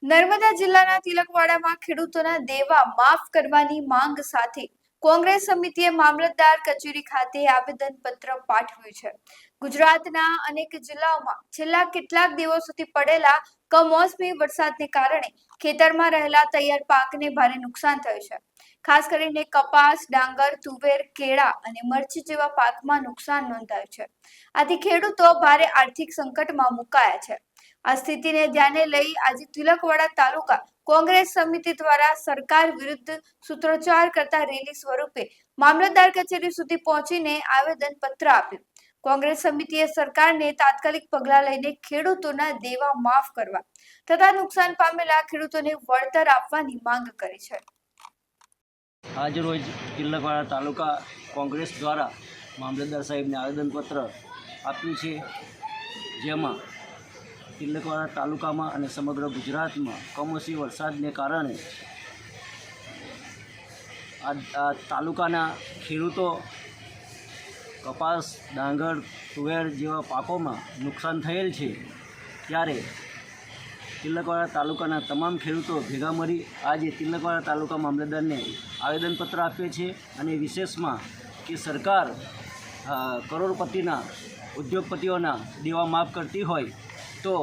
નર્મદા જિલ્લાના તિલકવાડામાં ખેડૂતોના દેવા માફ કરવાની માંગ સાથે કોંગ્રેસ સમિતિએ મામલતદાર કચેરી ખાતે આવેદનપત્ર પાઠવ્યું છે। ગુજરાતના અનેક જિલ્લાઓમાં છેલ્લા કેટલાક દિવસોથી પડેલા કમોસમી વરસાદને કારણે ખેતરમાં રહેલા તૈયાર પાકને ભારે નુકસાન થયું છે। ખાસ કરીને કપાસ, ડાંગર, તુવેર, કેળા અને મરચી જેવા પાકમાં નુકસાન નોંધાયું છે। આથી ખેડૂતો ભારે આર્થિક સંકટમાં મુકાયા છે। આ સ્થિતિને ધ્યાને લઈ આજે તિલકવાડા તાલુકા કોંગ્રેસ સમિતિ દ્વારા સરકાર વિરુદ્ધ સૂત્રોચ્ચાર કરતા રેલી સ્વરૂપે મામલતદાર કચેરી સુધી પહોંચીને આવેદન પત્ર આપ્યું। કોંગ્રેસ સમિતિએ સરકારને તાત્કાલિક પગલાં લઈને ખેડૂતોના દેવા માફ કરવા તથા નુકસાન પામેલા ખેડૂતોને વળતર આપવાની માંગ કરી છે। આજ રોજ તિલકવાડા તાલુકા કોંગ્રેસ દ્વારા મામલતદાર સાહેબને આવેદનપત્ર આપ્યું છે, જેમાં તિલકવાડા તાલુકામાં અને સમગ્ર ગુજરાતમાં કમોસમી વરસાદને કારણે આ તાલુકાના ખેડૂતો કપાસ, ડાંગર, તુવેર જેવા પાકોમાં નુકસાન થયેલ છે। ત્યારે તિલકવાડા તાલુકાના તમામ ખેડૂતો ભેગા મળી આજે તિલકવાડા તાલુકા મામલતદારને આવેદનપત્ર આપે છે અને વિશેષમાં કે સરકાર કરોડપતિના ઉદ્યોગપતિઓના દેવા માફ કરતી હોય તો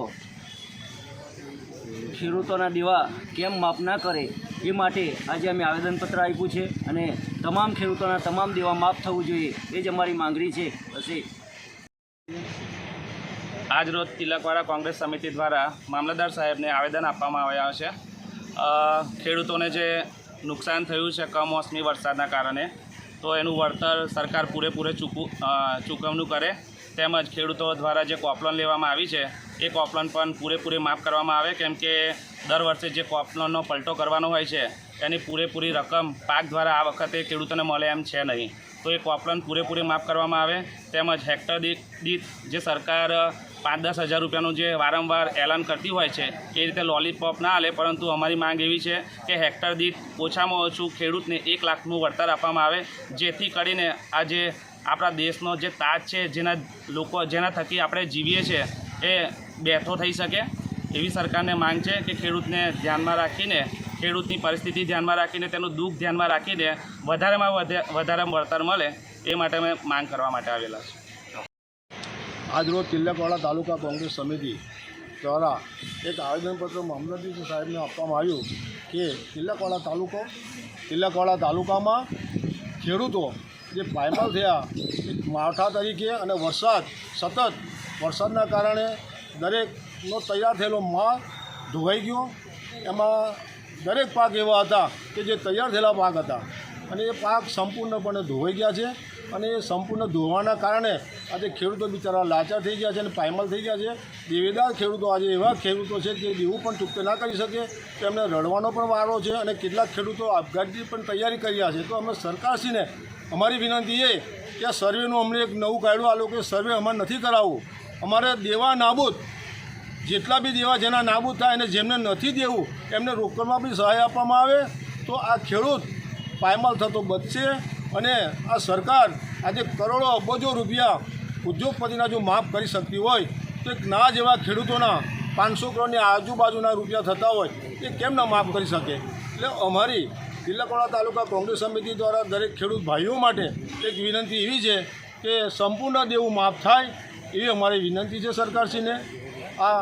ખેડૂતોના દેવા કેમ માફ ના કરે એ માટે આજે અમે આવેદનપત્ર આપ્યું છે અને તમામ ખેડૂતોના તમામ દેવા માફ થવું જોઈએ એ જ અમારી માંગણી છે। આજ રોજ તિલકવાડા કોંગ્રેસ સમિતિ દ્વારા મામલતદાર સાહેબને આવેદન આપવામાં આવ્યા છે। ખેડૂતોને જે નુકસાન થયું છે કમોસમી વરસાદના કારણે, તો એનું વળતર સરકાર પૂરેપૂરે ચૂકવણું કરે, તેમજ ખેડૂતો દ્વારા જે કોપલોન લેવામાં આવી છે એ કોપલોન પણ પૂરેપૂરી માફ કરવામાં આવે, કેમ કે દર વર્ષે જે કોપલોનનો પલટો કરવાનો હોય છે એની પૂરેપૂરી રકમ પાક દ્વારા આ વખતે ખેડૂતોને મળે એમ છે નહીં, તો એ કોપલોન પૂરેપૂરી માફ કરવામાં આવે। તેમજ હેક્ટર દીઠ જે સરકાર 5-10 હજાર રૂપિયાનું જે વારંવાર એલાન કરતી હોય છે એ રીતે લોલીપોપ ના આલે, પરંતુ અમારી માંગ એવી છે કે હેક્ટર દીઠ ઓછામાં ઓછું ખેડૂતને 1 લાખનું વળતર આપવામાં આવે, જેથી કરીને આજે આપણા દેશનો જે તાજ છે, જેના થકી આપણે જીવીએ છીએ એ બેઠો થઈ શકે। એવી સરકારને માંગ છે કે ખેડૂતને ધ્યાનમાં રાખીને, ખેડૂતની પરિસ્થિતિ ધ્યાનમાં રાખીને, તેનું દુઃખ ધ્યાનમાં રાખીને વધારેમાં વધારે વળતર મળે એ માટે અમે માંગ કરવા માટે આવેલા છે। આજરોજ તિલકવાડા તાલુકા કોંગ્રેસ સમિતિ દ્વારા એક આવેદનપત્ર મામલતદાર સાહેબને આપવામાં આવ્યું કે તિલકવાડા તાલુકામાં ખેડૂતો જે પાયમાલ થયા માવઠા તરીકે અને સતત વરસાદના કારણે દરેકનો તૈયાર થયેલો માલ ધોવાઈ ગયો। એમાં દરેક પાક એવા હતા કે જે તૈયાર થયેલા પાક હતા અને એ પાક સંપૂર્ણપણે ધોવાઈ ગયા છે અને એ સંપૂર્ણ ધોવાના કારણે આજે ખેડૂતો બિચારા લાચાર થઈ ગયા છે અને પાયમાલ થઈ ગયા છે। દેવેદાર ખેડૂતો આજે એવા ખેડૂતો છે કે દેવું પણ ચૂકતે ના કરી શકે, તેમને રડવાનો પણ વારો છે અને કેટલાક ખેડૂતો આપઘાતની પણ તૈયારી કરી રહ્યા છે। તો અમે સરકારશ્રીને અમારી વિનંતી એ કે આ સર્વેનું અમને એક નવું કાઢ્યું, આ લોકો સર્વે અમારે નથી કરાવવું, અમારે દેવા નાબૂદ જેટલા બી દેવા જેના નાબૂદ થાય અને જેમને નથી દેવું એમને રોકડમાં બી સહાય આપવામાં આવે, તો આ ખેડૂત પાયમાલ થતો બચશે અને આ સરકાર આજે કરોડો અબજો રૂપિયા ઉદ્યોગપતિના જો માફ કરી શકતી હોય તો એક ના જેવા ખેડૂતોના 500 કરોડની આજુબાજુના રૂપિયા થતા હોય એ કેમ ના માફ કરી શકે। એટલે અમારી તિલકવાડા તાલુકા કોંગ્રેસ સમિતિ દ્વારા દરેક ખેડૂત ભાઈઓ માટે એક વિનંતી એવી છે કે સંપૂર્ણ દેવું માફ થાય એવી અમારી વિનંતી છે સરકારશ્રીને। આ